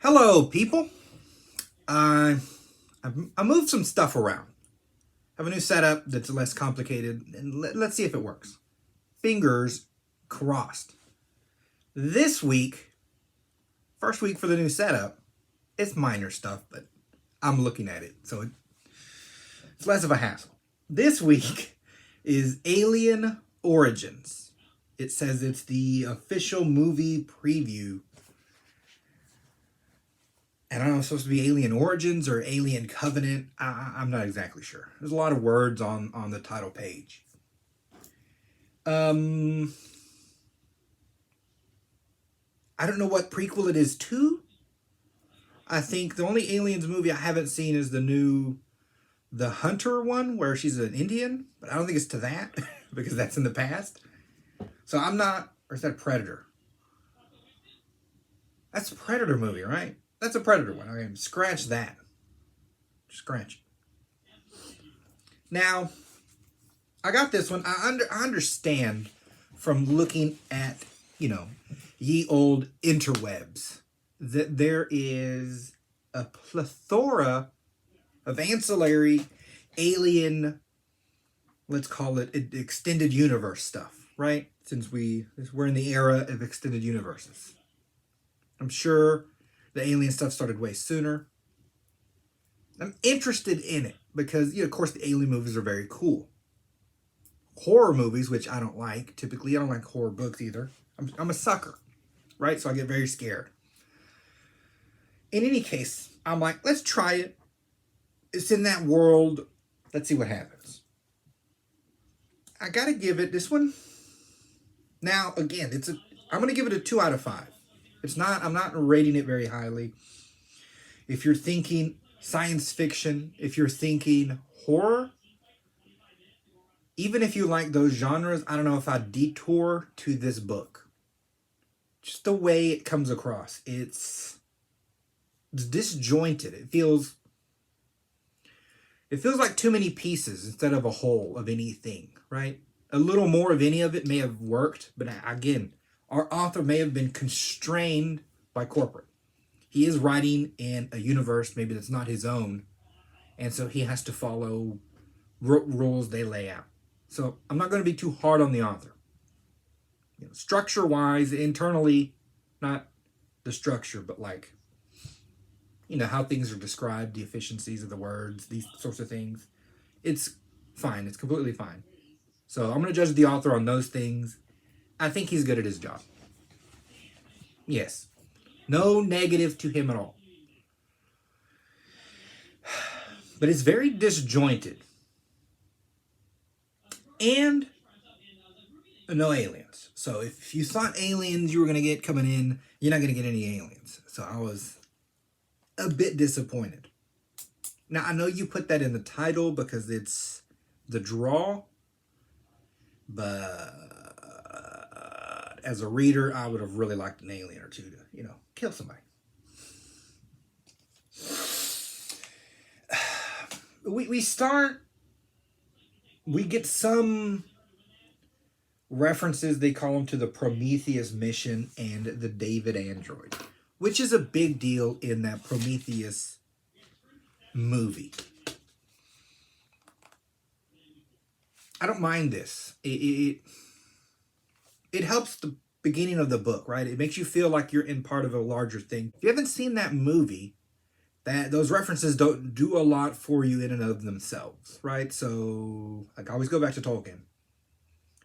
Hello, people. I I moved some stuff around. Have a new setup that's less complicated, and let's see if it works. Fingers crossed. This week, first week for the new setup, it's minor stuff, but I'm looking at it, so it's less of a hassle. This week is Alien Origins. It says it's the official movie preview. And I don't know if it's supposed to be Alien Origins or Alien Covenant. I'm not exactly sure. There's a lot of words on the title page. I don't know what prequel it is to. I think the only Aliens movie I haven't seen is the Hunter one where she's an Indian, but I don't think it's to that because that's in the past. So I'm not, or is that Predator? That's a Predator movie, right? That's a Predator one. Okay, scratch that. Scratch. Now, I got this one. I understand from looking at, ye old interwebs, that there is a plethora of ancillary alien, let's call it extended universe stuff, right? Since we're in the era of extended universes. I'm sure the alien stuff started way sooner. I'm interested in it because, of course, the alien movies are very cool. Horror movies, which I don't like, typically, I don't like horror books either. I'm a sucker, right? So I get very scared. In any case, I'm like, let's try it. It's in that world. Let's see what happens. I gotta give it this one. Now, again, I'm gonna give it a 2 out of 5. I'm not rating it very highly. If you're thinking science fiction, if you're thinking horror, even if you like those genres, I don't know if I'd detour to this book. Just the way it comes across. It's disjointed. It feels like too many pieces instead of a whole of anything, right? A little more of any of it may have worked, but again, our author may have been constrained by corporate. He is writing in a universe maybe that's not his own, and so he has to follow rules they lay out. So I'm not going to be too hard on the author. Structure-wise, internally, not the structure, but how things are described, the efficiencies of the words, these sorts of things. It's fine. It's completely fine. So I'm going to judge the author on those things. I think he's good at his job. Yes. No negative to him at all. But it's very disjointed. And no aliens. So if you thought aliens you were going to get coming in, you're not going to get any aliens. So I was a bit disappointed. Now, I know you put that in the title because it's the draw, but as a reader, I would have really liked an alien or two to, kill somebody. We get some references, they call them, to the Prometheus mission and the David android, which is a big deal in that Prometheus movie. I don't mind this. It helps the beginning of the book, right? It makes you feel like you're in part of a larger thing. If you haven't seen that movie, those references don't do a lot for you in and of themselves, right? So, I always go back to Tolkien.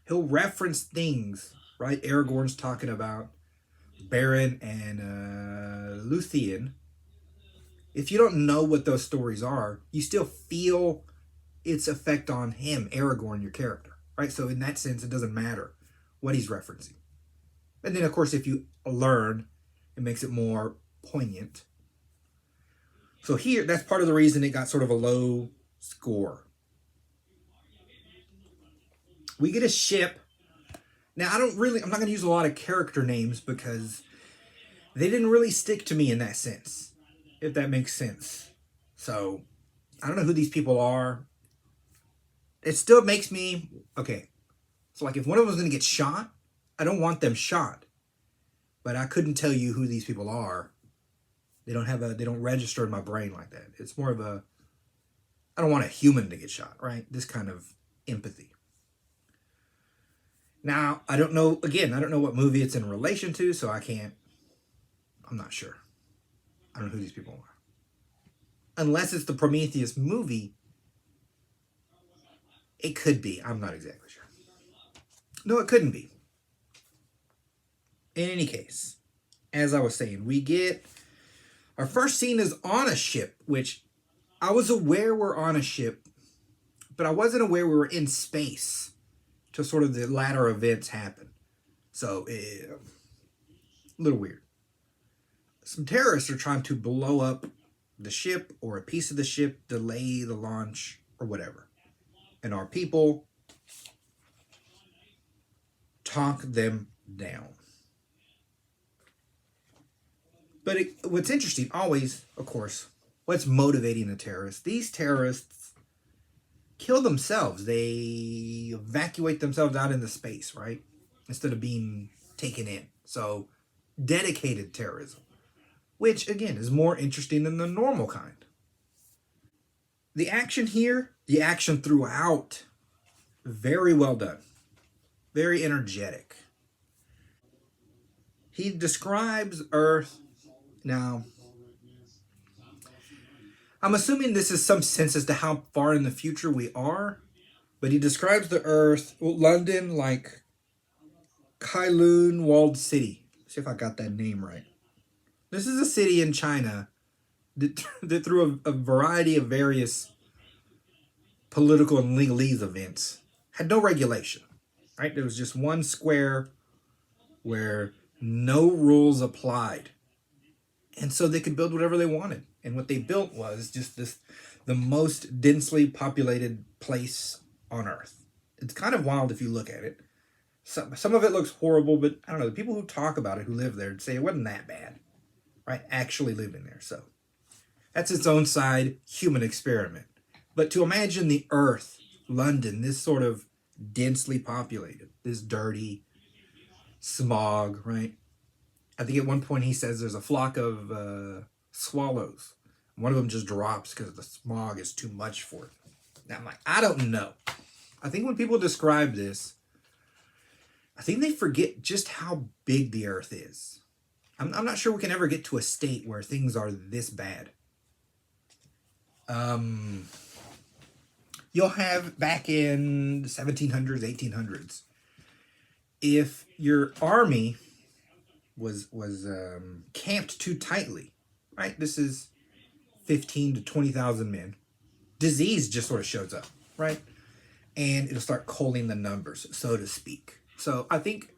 He'll reference things, right? Aragorn's talking about Beren and Luthien. If you don't know what those stories are, you still feel its effect on him, Aragorn, your character, right? So in that sense, it doesn't matter what he's referencing. And then, of course, if you learn, it makes it more poignant. So here, that's part of the reason it got sort of a low score. We get a ship. Now, I'm not going to use a lot of character names because they didn't really stick to me in that sense, if that makes sense. So, I don't know who these people are. It still makes me, okay, so if one of them is going to get shot, I don't want them shot. But I couldn't tell you who these people are They don't register in my brain like that. It's more of a, I don't want a human to get shot, right? This kind of empathy. Now, I don't know, again, I don't know what movie it's in relation to, so I'm not sure. I don't know who these people are. Unless it's the Prometheus movie, it could be. I'm not exactly sure. No, it couldn't be. In any case, as I was saying, we get our first scene is on a ship, which I was aware we're on a ship, but I wasn't aware we were in space till sort of the latter events happen. So, a little weird. Some terrorists are trying to blow up the ship or a piece of the ship, delay the launch or whatever. And our people talk them down. But what's interesting, always, of course, what's motivating the terrorists? These terrorists kill themselves. They evacuate themselves out into space, right? Instead of being taken in. So, dedicated terrorism. Which, again, is more interesting than the normal kind. The action here, the action throughout, very well done. Very energetic. He describes Earth. Now, I'm assuming this is some sense as to how far in the future we are, but he describes the Earth, London, like Kowloon Walled City. See if I got that name right. This is a city in China that through a variety of various political and legalese events had no regulation, right? There was just one square where no rules applied. And so they could build whatever they wanted. And what they built was just the most densely populated place on Earth. It's kind of wild if you look at it. Some of it looks horrible, but I don't know. The people who talk about it, who live there, say it wasn't that bad, right? Actually living there. So that's its own side human experiment. But to imagine the Earth, London, this sort of densely populated, this dirty smog, right? I think at one point he says there's a flock of swallows. One of them just drops because the smog is too much for it. Now I'm like, I don't know. I think when people describe this, I think they forget just how big the Earth is. I'm not sure we can ever get to a state where things are this bad. You'll have back in the 1700s, 1800s, if your army was camped too tightly, right? This is 15 to 20,000 men. Disease just sort of shows up, right? And it'll start culling the numbers, so to speak. So I think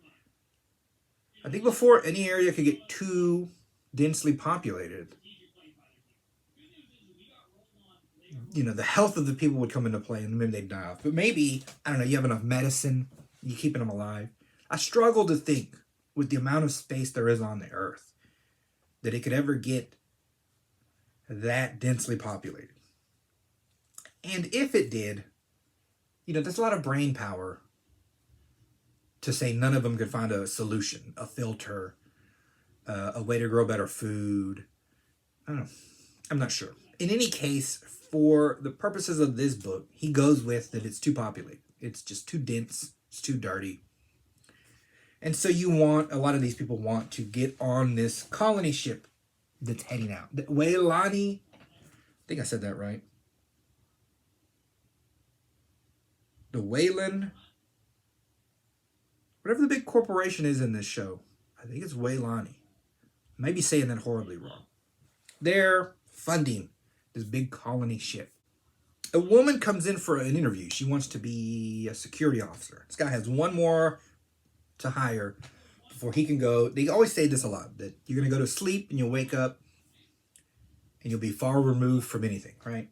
before any area could get too densely populated, the health of the people would come into play and then they'd die off. But maybe, I don't know, you have enough medicine, you're keeping them alive. I struggle to think, with the amount of space there is on the Earth, that it could ever get that densely populated. And if it did, there's a lot of brain power to say none of them could find a solution, a filter, a way to grow better food. I don't know. I'm not sure. In any case, for the purposes of this book, he goes with that it's too populated. It's just too dense. It's too dirty. And so a lot of these people want to get on this colony ship that's heading out. The Weilani, I think I said that right. The Weyland, whatever the big corporation is in this show, I think it's Weilani. Maybe saying that horribly wrong. They're funding this big colony ship. A woman comes in for an interview. She wants to be a security officer. This guy has one more to hire before he can go. They always say this a lot, that you're going to go to sleep and you'll wake up and you'll be far removed from anything, right?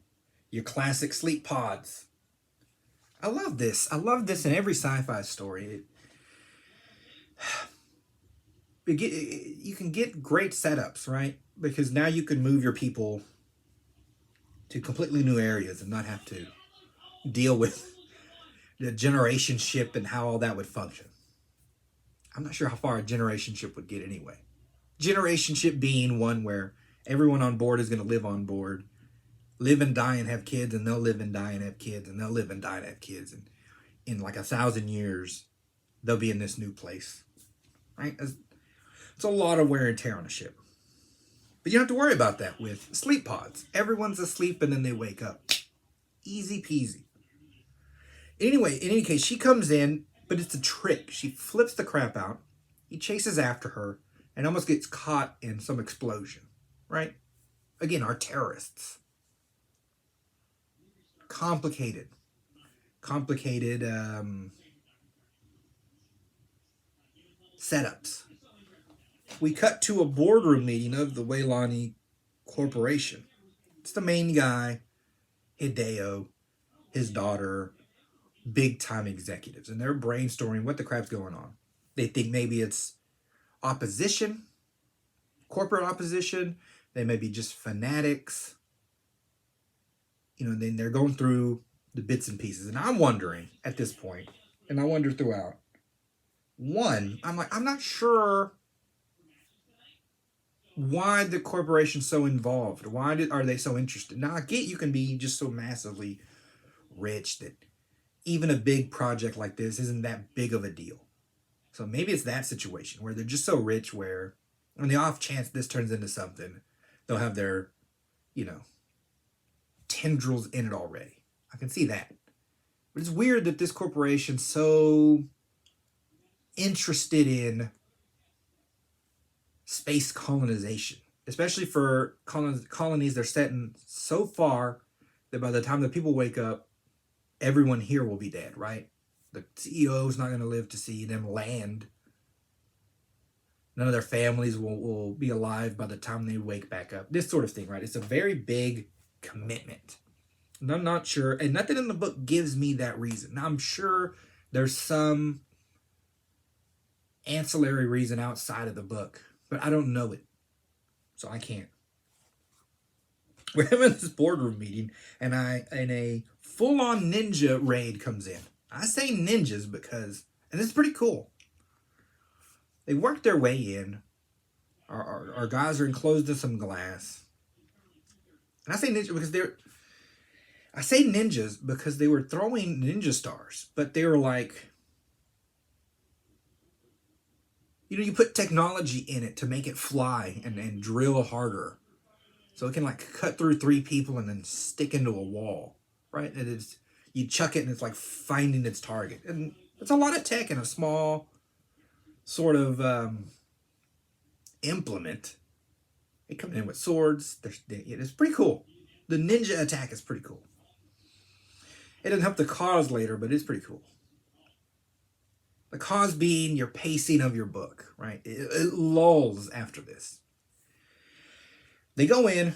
Your classic sleep pods. I love this. I love this in every sci-fi story. You can get great setups, right? Because now you can move your people to completely new areas and not have to deal with the generation ship and how all that would function. I'm not sure how far a generation ship would get anyway. Generation ship being one where Everyone on board is going to live on board, live and die and have kids, and they'll live and die and have kids, and they'll live and die and have kids. And in like 1,000 years, they'll be in this new place, right? It's a lot of wear and tear on a ship. But you don't have to worry about that with sleep pods. Everyone's asleep and then they wake up. Easy peasy. Anyway, in any case, she comes in, but it's a trick. She flips the crap out. He chases after her and almost gets caught in some explosion, right? Again, our terrorists. Complicated setups. We cut to a boardroom meeting of the Waylani Corporation. It's the main guy, Hideo, his daughter, big time executives, and they're brainstorming what the crap's going on. They think maybe it's opposition, corporate opposition. They may be just fanatics. Then they're going through the bits and pieces. And I'm wondering at this point, and I wonder throughout, one, I'm not sure why the corporation's so involved. Are they so interested? Now, I get you can be just so massively rich that even a big project like this isn't that big of a deal. So maybe it's that situation where they're just so rich where on the off chance this turns into something, they'll have their, tendrils in it already. I can see that. But it's weird that this corporation's so interested in space colonization, especially for colonies they're setting so far that by the time the people wake up, everyone here will be dead, right? The CEO is not going to live to see them land. None of their families will be alive by the time they wake back up. This sort of thing, right? It's a very big commitment. And I'm not sure, and nothing in the book gives me that reason. Now, I'm sure there's some ancillary reason outside of the book, but I don't know it. So I can't. We're having this boardroom meeting, and a full-on ninja raid comes in. I say ninjas because, and it's pretty cool. They work their way in. Our guys are enclosed in some glass. And I say ninjas because they were throwing ninja stars, but they were like, you put technology in it to make it fly and drill harder. So it can cut through 3 people and then stick into a wall, right? And you chuck it and it's like finding its target. And it's a lot of tech in a small sort of implement. They come in with swords. It's pretty cool. The ninja attack is pretty cool. It doesn't help the cause later, but it's pretty cool. The cause being your pacing of your book, right? It lulls after this. They go in.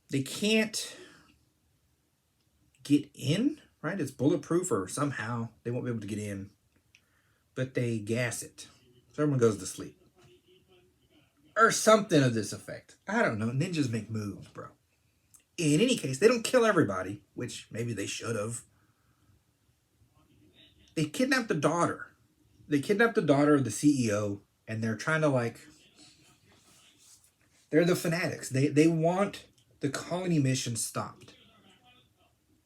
They can't get in, right? It's bulletproof or somehow they won't be able to get in. But they gas it. So everyone goes to sleep. Or something of this effect. I don't know. Ninjas make moves, bro. In any case, they don't kill everybody, which maybe they should have. They kidnap the daughter. They kidnap the daughter of the CEO, and they're trying to they're the fanatics. They want the colony mission stopped.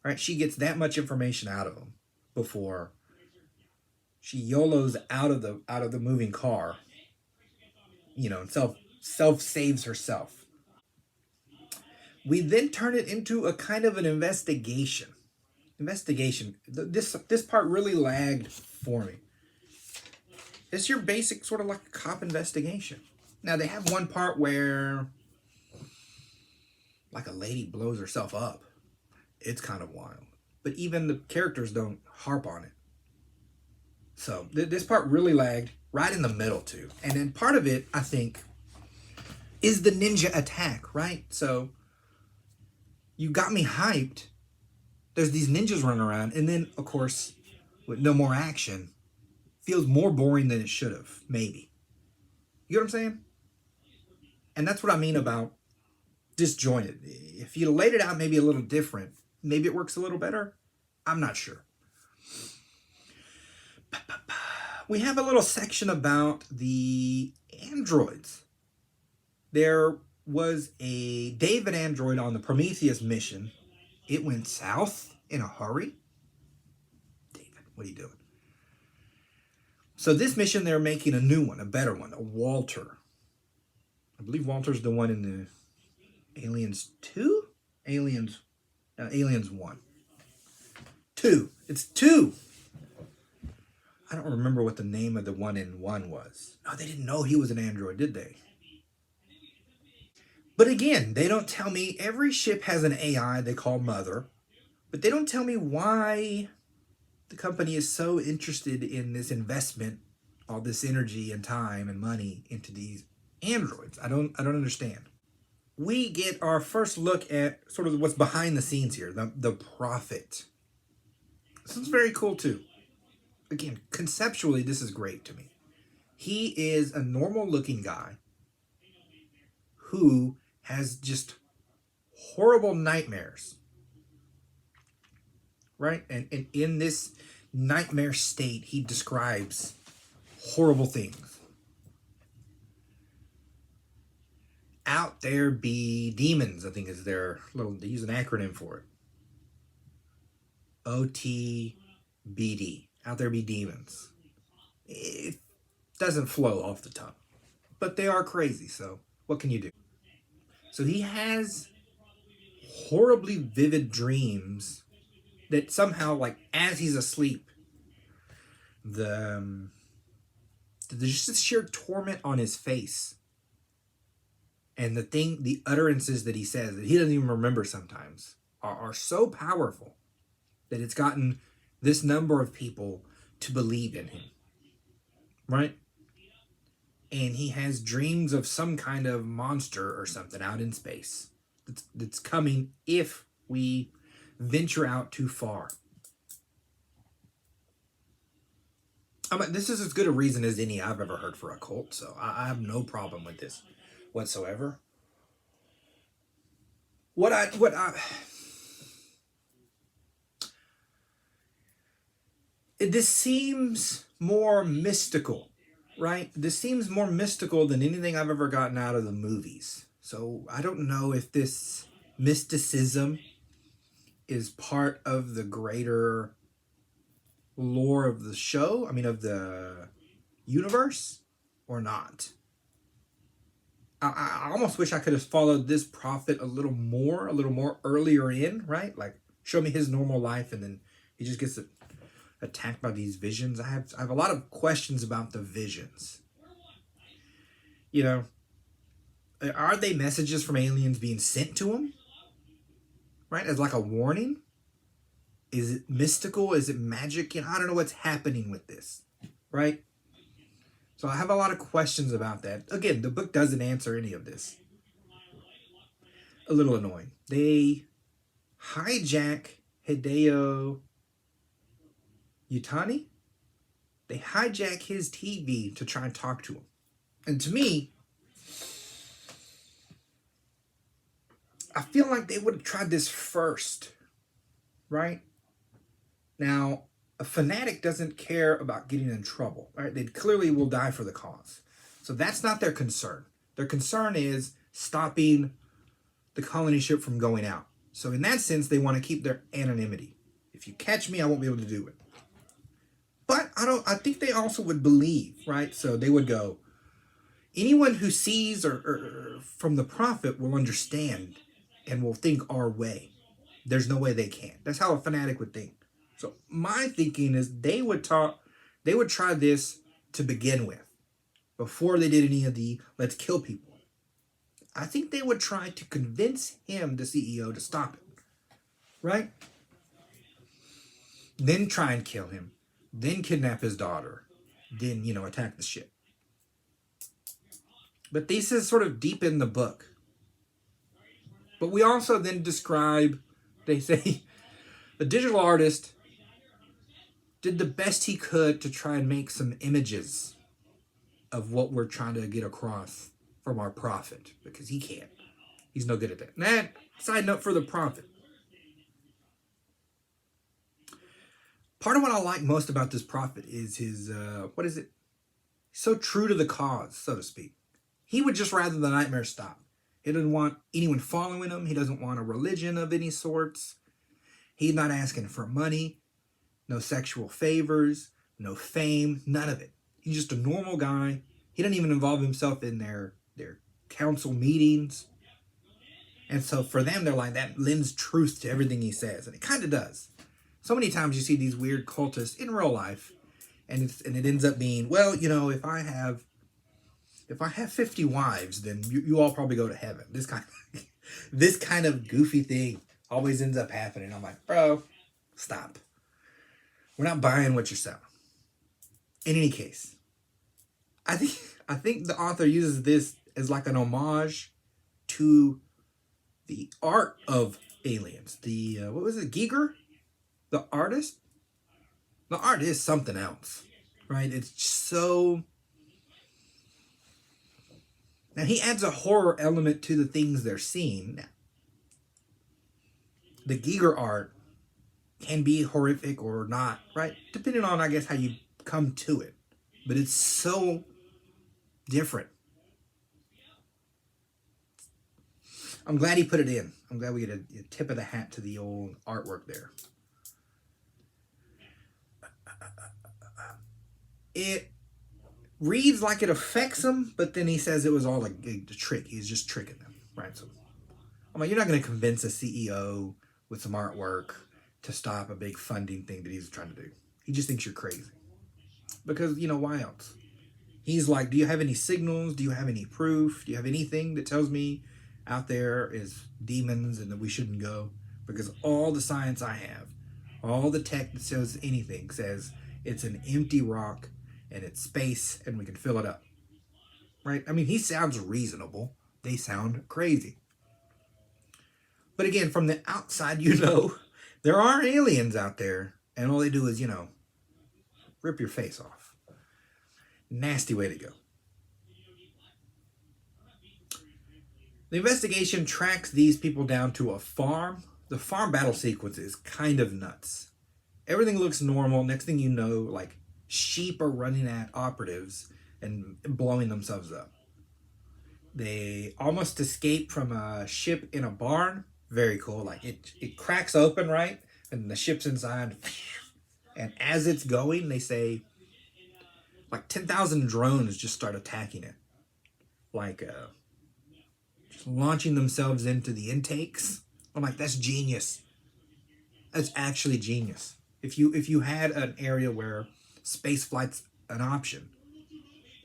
Right? She gets that much information out of them before she YOLOs out of the moving car. And self saves herself. We then turn it into a kind of an investigation. This part really lagged for me. It's your basic sort of like a cop investigation. Now they have one part where a lady blows herself up. It's kind of wild. But even the characters don't harp on it. So this part really lagged right in the middle too. And then part of it, I think, is the ninja attack, right? So you got me hyped. There's these ninjas running around. And then, of course, with no more action, feels more boring than it should have, maybe. You know what I'm saying? And that's what I mean about disjointed. If you laid it out maybe a little different, maybe it works a little better. I'm not sure. We have a little section about the androids. They're was a David android on the Prometheus mission. It went south in a hurry. David, what are you doing? So this mission, they're making a new one, a better one, a Walter. I believe Walter's the one in the Aliens 2? Aliens 1. 2. It's 2. I don't remember what the name of the one in 1 was. No, they didn't know he was an android, did they? But again, they don't tell me. Every ship has an AI they call Mother, but they don't tell me why the company is so interested in this investment, all this energy and time and money into these androids. I don't understand. We get our first look at sort of what's behind the scenes here, the Prophet. This is very cool too. Again, conceptually, this is great to me. He is a normal looking guy who has just horrible nightmares, right? And in this nightmare state, he describes horrible things. Out there be demons, I think is their little, they use an acronym for it. OTBD. Out there be demons. It doesn't flow off the tongue, but they are crazy, so what can you do? So he has horribly vivid dreams that somehow, like, as he's asleep, there's just this sheer torment on his face. And the utterances that he says, that he doesn't even remember sometimes, are so powerful that it's gotten this number of people to believe in him. Right? And he has dreams of some kind of monster or something out in space that's coming if we venture out too far. This is as good a reason as any I've ever heard for a cult, so I have no problem with this whatsoever. This seems more mystical, right? This seems more mystical than anything I've ever gotten out of the movies. So I don't know if this mysticism is part of the greater lore of the show, of the universe, or not. I almost wish I could have followed this prophet a little more earlier in, right? Like, show me his normal life, and then he just gets attacked by these visions. I have a lot of questions about the visions. Are they messages from aliens being sent to him? Right? As like a warning? Is it mystical? Is it magic? I don't know what's happening with this. Right? So I have a lot of questions about that. Again, the book doesn't answer any of this. A little annoying. They hijack Hideo Yutani. They hijack his TV to try and talk to him. And to me, I feel like they would have tried this first, right? Now, a fanatic doesn't care about getting in trouble, right? They clearly will die for the cause. So that's not their concern. Their concern is stopping the colony ship from going out. So in that sense, they want to keep their anonymity. If you catch me, I won't be able to do it. But I think they also would believe, right? So they would go, anyone who sees or from the prophet will understand and will think our way. There's no way they can't. That's how a fanatic would think. So my thinking is they would try this to begin with, before they did any of the let's kill people. I think they would try to convince him, the CEO, to stop it. Right? Then try and kill him. Then kidnap his daughter. Then, attack the ship. But this is sort of deep in the book. But we also then describe, they say, a digital artist did the best he could to try and make some images of what we're trying to get across from our prophet, because he can't. He's no good at that. Nah, side note for the prophet. Part of what I like most about this prophet is his, so true to the cause, so to speak. He would just rather the nightmare stop. He doesn't want anyone following him. He doesn't want a religion of any sorts. He's not asking for money, no sexual favors, no fame, none of it. He's just a normal guy. He doesn't even involve himself in their council meetings. And so for them, they're like, that lends truth to everything he says. And it kind of does. So many times you see these weird cultists in real life, and it ends up being, well, you know, if I have 50 wives, then you all probably go to heaven. This kind of goofy thing always ends up happening. I'm like, bro, stop. We're not buying what you're selling. In any case, I think the author uses this as like an homage to the art of Aliens. The what was it, Giger? The artist? The art is something else, right? It's so... Now, he adds a horror element to the things they're seeing. Now, the Giger art can be horrific or not, right? Depending on, I guess, how you come to it. But it's so different. I'm glad he put it in. I'm glad we get a tip of the hat to the old artwork there. It reads like it affects him, but then he says it was all a trick. He's just tricking them, right? So I'm like, you're not going to convince a CEO with some artwork to stop a big funding thing that he's trying to do. He just thinks you're crazy. Because, you know, why else? He's like, do you have any signals? Do you have any proof? Do you have anything that tells me out there is demons and that we shouldn't go? Because all the science I have, all the tech that says anything says it's an empty rock and it's space and we can fill it up. Right? I mean, he sounds reasonable. They sound crazy. But again, from the outside, you know, there are aliens out there and all they do is, you know, rip your face off. Nasty way to go. The investigation tracks these people down to a farm. The farm battle sequence is kind of nuts. Everything looks normal. Next thing you know, like, sheep are running at operatives and blowing themselves up. They almost escape from a ship in a barn. Very cool. Like, it cracks open, right? And the ship's inside. And as it's going, they say, like 10,000 drones just start attacking it. Like, just launching themselves into the intakes. I'm like, that's genius. That's actually genius. If you had an area where space flight's an option,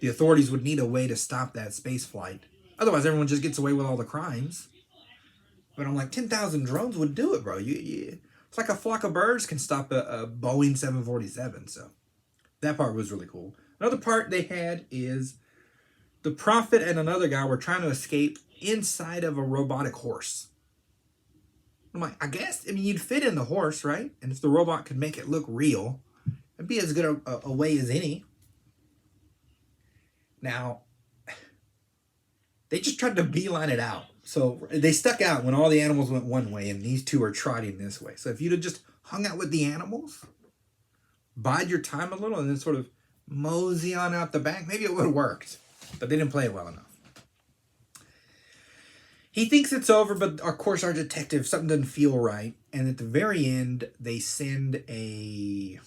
the authorities would need a way to stop that space flight. Otherwise, everyone just gets away with all the crimes. But I'm like, 10,000 drones would do it, bro. It's like a flock of birds can stop a Boeing 747. So that part was really cool. Another part they had is the Prophet and another guy were trying to escape inside of a robotic horse. I'm like, I guess, I mean, you'd fit in the horse, right? And if the robot could make it look real, it'd be as good a way as any. Now, they just tried to beeline it out. So they stuck out when all the animals went one way and these two are trotting this way. So if you'd have just hung out with the animals, bide your time a little, and then sort of mosey on out the back, maybe it would have worked. But they didn't play it well enough. He thinks it's over, but of course our detective, something doesn't feel right. And at the very end, they send a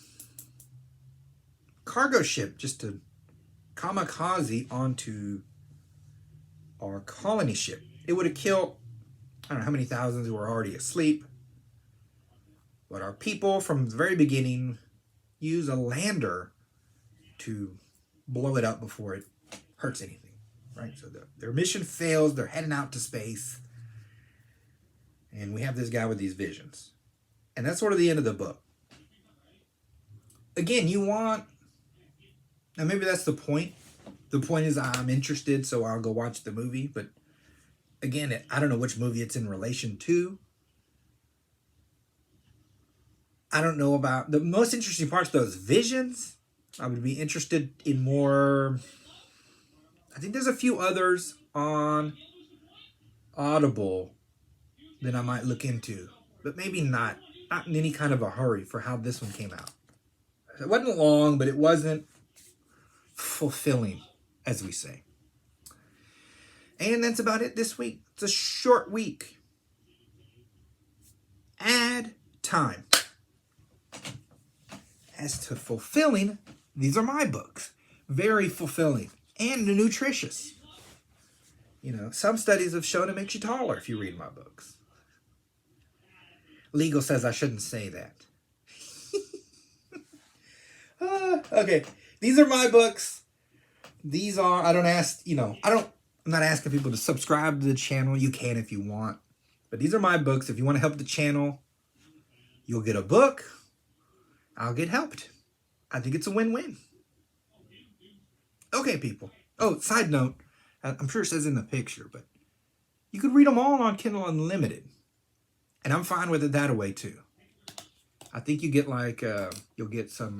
cargo ship just to kamikaze onto our colony ship. It would have killed, I don't know how many thousands who were already asleep. But our people from the very beginning use a lander to blow it up before it hurts anything. Right? So their mission fails. They're heading out to space. And we have this guy with these visions. And that's sort of the end of the book. Again, you want... Now, maybe that's the point. The point is I'm interested, so I'll go watch the movie. But again, I don't know which movie it's in relation to. I don't know about... The most interesting parts, those visions. I would be interested in more... I think there's a few others on Audible that I might look into. But maybe not in any kind of a hurry for how this one came out. It wasn't long, but it wasn't fulfilling, as we say. And that's about it this week. It's a short week. Add time. As to fulfilling, these are my books. Very fulfilling and nutritious. You know, some studies have shown it makes you taller if you read my books. Legal says I shouldn't say that. Okay, these are my books. These are, I'm not asking people to subscribe to the channel. You can if you want. But these are my books. If you want to help the channel, you'll get a book. I'll get helped. I think it's a win-win. Okay, people. Oh, side note. I'm sure it says in the picture, but you could read them all on Kindle Unlimited. And I'm fine with it that way, too. I think you get like, you'll get some,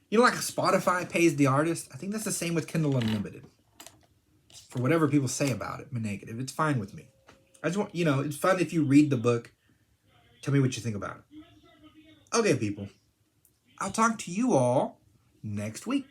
like Spotify pays the artist. I think that's the same with Kindle Unlimited. For whatever people say about it, negative, it's fine with me. I just want, it's fun if you read the book. Tell me what you think about it. Okay, people. I'll talk to you all next week.